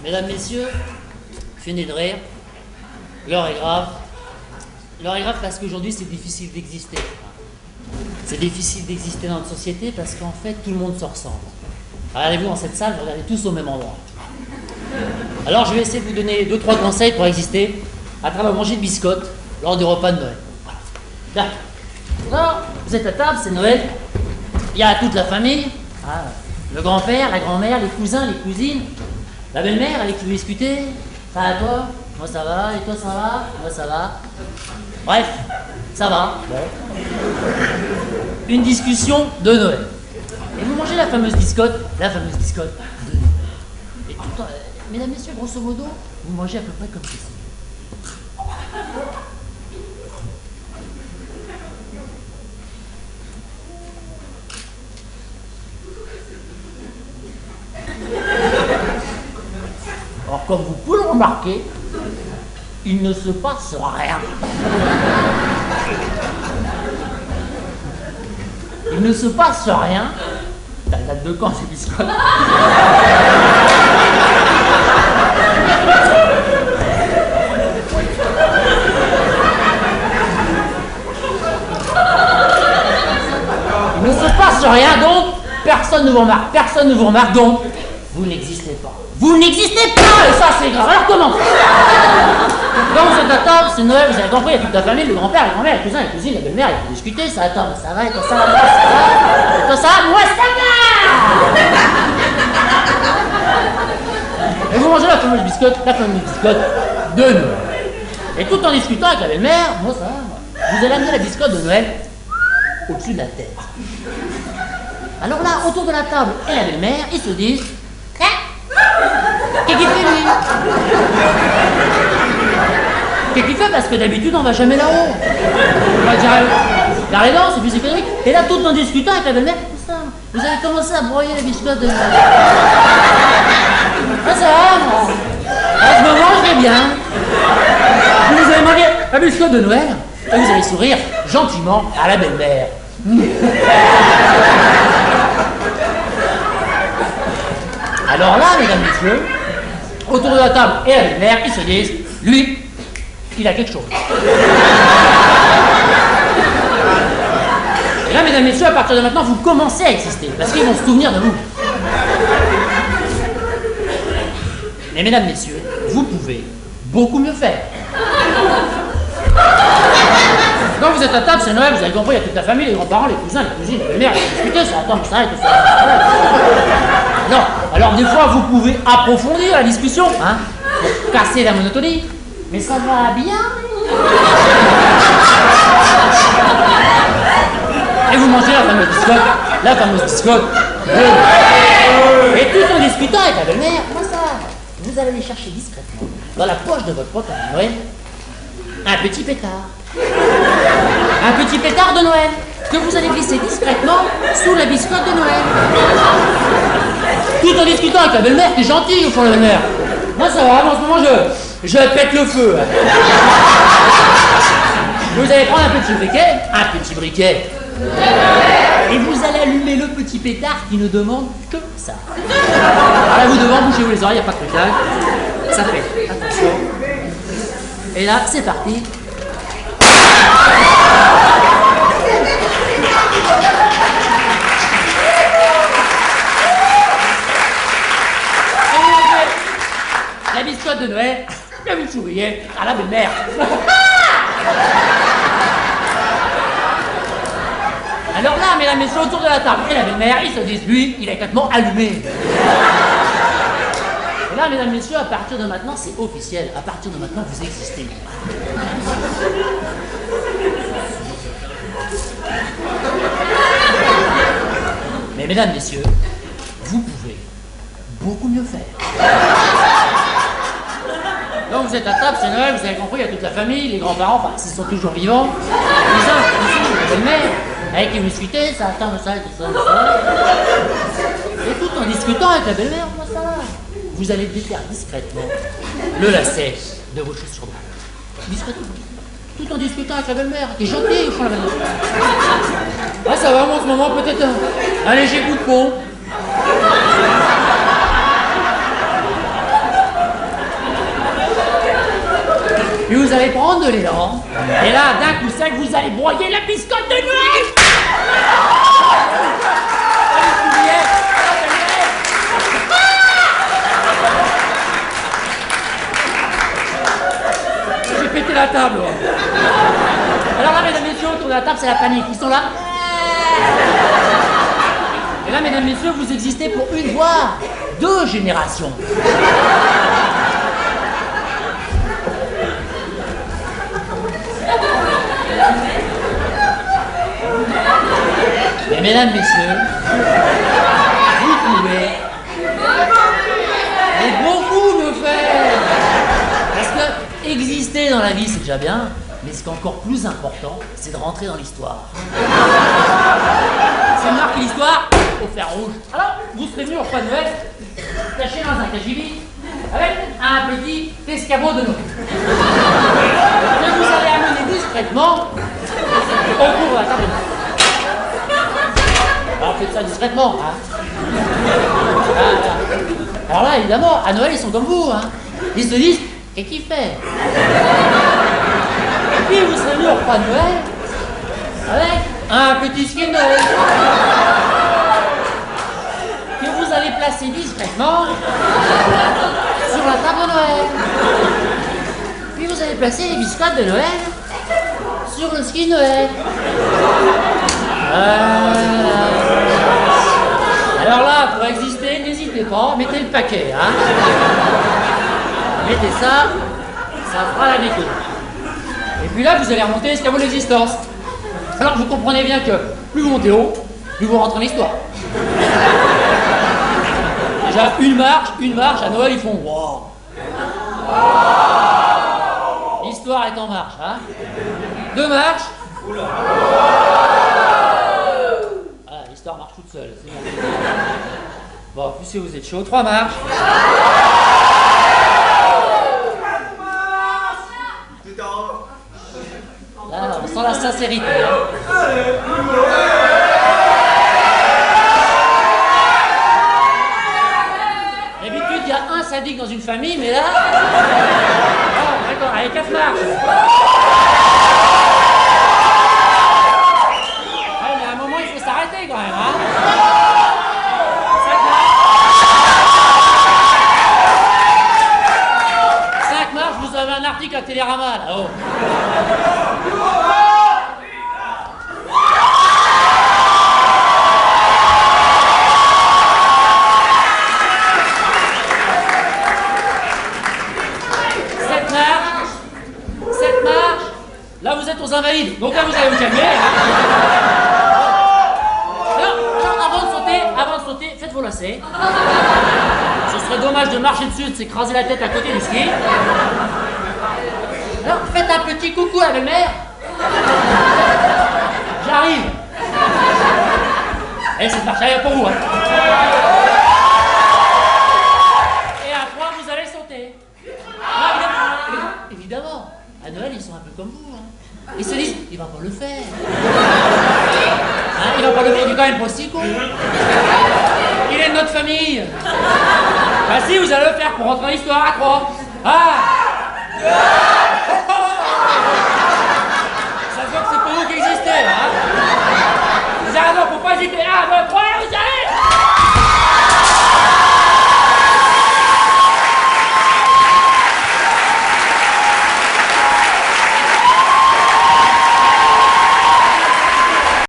Mesdames, messieurs, fini de rire. L'heure est grave. L'heure est grave parce qu'aujourd'hui, c'est difficile d'exister. C'est difficile d'exister dans notre société parce qu'en fait, tout le monde se ressemble. Regardez-vous dans cette salle, vous regardez tous au même endroit. Alors, je vais essayer de vous donner 2-3 conseils pour exister à travers manger de biscottes lors du repas de Noël. Voilà. Alors, vous êtes à table, c'est Noël. Il y a toute la famille. Le grand-père, la grand-mère, les cousins, les cousines. La belle-mère, elle est plus discutée. Ça va toi? Moi ça va. Et toi ça va? Moi ça va. Bref, ça va. Bon. Une discussion de Noël. Et vous mangez la fameuse biscotte. La fameuse biscotte de Noël. Et tout le temps, mesdames, messieurs, grosso modo, vous mangez à peu près comme ceci. Alors, comme vous pouvez le remarquer, il ne se passe rien. Il ne se passe rien. T'as date de quand ces biscottes? Il ne se passe rien, donc personne ne vous remarque. Personne ne vous remarque, donc vous n'existez pas. Vous n'existez pas, et ça c'est grave. Alors comment? Quand vous êtes à table, c'est Noël, vous avez compris, il y a toute la famille, le grand-père, la grand-mère, les cousins, les cousines, la belle-mère, ils vont discuter, ça attend, ça va, et toi ça va, moi ça va, et toi ça va, moi ça va. Et vous mangez la fameuse biscotte de Noël. Et tout en discutant avec la belle-mère, moi ça va, vous allez amener la biscotte de Noël au-dessus de la tête. Alors là, autour de la table et la belle-mère, ils se disent: qu'est-ce qu'il fait lui? Qu'est-ce qu'il fait? Parce que d'habitude on va jamais là-haut. On va dire, dans les dents, c'est plus économique. Et là, tout en discutant avec la belle-mère, vous avez commencé à broyer la biscotte de Noël. Ah ça va, moi. À ce moment, je vais bien. Vous avez mangé la biscotte de Noël et vous allez sourire gentiment à la belle-mère. Alors là, mesdames, messieurs, autour de la table et la belle-mère, ils se disent: lui, il a quelque chose. Et là, mesdames, messieurs, à partir de maintenant, vous commencez à exister, parce qu'ils vont se souvenir de vous. Mais mesdames, messieurs, vous pouvez beaucoup mieux faire. Quand vous êtes à table, c'est Noël, vous avez compris, il y a toute la famille, les grands-parents, les cousins, les cousines, les mères, ils discutent, ça attend, ça et tout ça. Non, alors des fois, vous pouvez approfondir la discussion, hein, pour casser la monotonie. Mais ça va bien. Et vous mangez la fameuse biscotte. Et tout en discutant avec la belle-mère, comment ça va? Vous allez aller chercher discrètement, dans la poche de votre pantalon de Noël, un petit pétard. Un petit pétard de Noël que vous allez glisser discrètement sous la biscotte de Noël. Tout en discutant avec la belle-mère qui est gentille au fond de la belle-mère. Moi ça va, en ce moment je pète le feu. Vous allez prendre un petit briquet, et vous allez allumer le petit pétard qui ne demande que ça. Alors là vous devant, bougez-vous les oreilles, il n'y a pas de trucage. Ça fait, attention. Et là c'est parti. La biscotte de Noël, et vous souriez à la belle-mère. Alors là, mesdames, messieurs, autour de la table et la belle-mère, ils se disent: lui, il est complètement allumé. Et là, mesdames, messieurs, à partir de maintenant, c'est officiel. À partir de maintenant, vous existez. Mais mesdames, messieurs, vous pouvez beaucoup mieux faire. Donc vous êtes à table, c'est Noël, vous avez compris, il y a toute la famille, les grands-parents, enfin s'ils sont toujours vivants, les cousins, la belle-mère, avec les muscutés, ça attend ça et tout ça. Et tout en discutant avec la belle-mère, moi ça va. Vous allez défaire discrètement le lacet de vos chaussures blanches. Discrètement. Tout en discutant avec la belle-mère, qui est gentille au fond de la belle-mère. Ah ça va, moi en ce moment, peut-être un léger coup de peau. Puis vous allez prendre de l'élan. Et là, d'un coup sec, vous allez broyer la biscotte de Noël. J'ai pété la table. Alors là, mesdames, messieurs, autour de la table, c'est la panique. Ils sont là. Et là, mesdames, messieurs, vous existez pour une, voire 2 générations. Mais mesdames, messieurs, vous pouvez, et beaucoup le faire. Parce que exister dans la vie, c'est déjà bien, mais ce qui est encore plus important, c'est de rentrer dans l'histoire. C'est marqué l'histoire au fer rouge. Alors, vous serez venu au repas de Noël, caché dans un cagibi, avec un petit escabeau de Noël. Que vous allez amener discrètement au cours de la table de Noël. Alors faites ça discrètement, hein. Alors là, évidemment, à Noël, ils sont comme vous, hein. Ils se disent, qu'est-ce qu'il fait? Et puis vous serez venu au repas de Noël avec un petit skin de Noël que vous allez placer discrètement sur la table de Noël. Puis vous allez placer les biscottes de Noël sur le skin de Noël. Alors là, pour exister, n'hésitez pas, mettez le paquet, hein. Mettez ça, ça fera la déco. Et puis là, vous allez remonter l'escabeau de l'existence. Alors vous comprenez bien que plus vous montez haut, plus vous rentrez dans l'histoire. Déjà, une marche, à Noël, ils font wow. L'histoire est en marche, hein. 2 marches. Voilà, l'histoire marche toute seule, c'est bon. Bon, puisque vous êtes chaud, 3 marches. Là, on sent la sincérité. Hein. D'habitude, il y a un sadique dans une famille, mais là... Oh, d'accord, allez, 4 marches. Ouais, mais à un moment, il faut s'arrêter quand même, hein. 5 marches, vous avez un article à Télérama, là-haut. Là, vous êtes aux Invalides, donc là, vous allez vous calmer. Hein. Alors, avant de sauter, faites vos lacets. Ce serait dommage de marcher dessus et de s'écraser la tête à côté du ski. Alors, faites un petit coucou à la belle-mère. J'arrive. Et c'est parti, pour vous. Hein. Et à 3, vous allez sauter. Évidemment, à Noël, ils sont un peu comme vous. Hein. Ils se disent, il va pas le faire. Hein, il va pas le faire, il est quand même pas si con. Il est de notre famille. Bah si, vous allez le faire pour rentrer dans l'histoire à 3. 1, 2...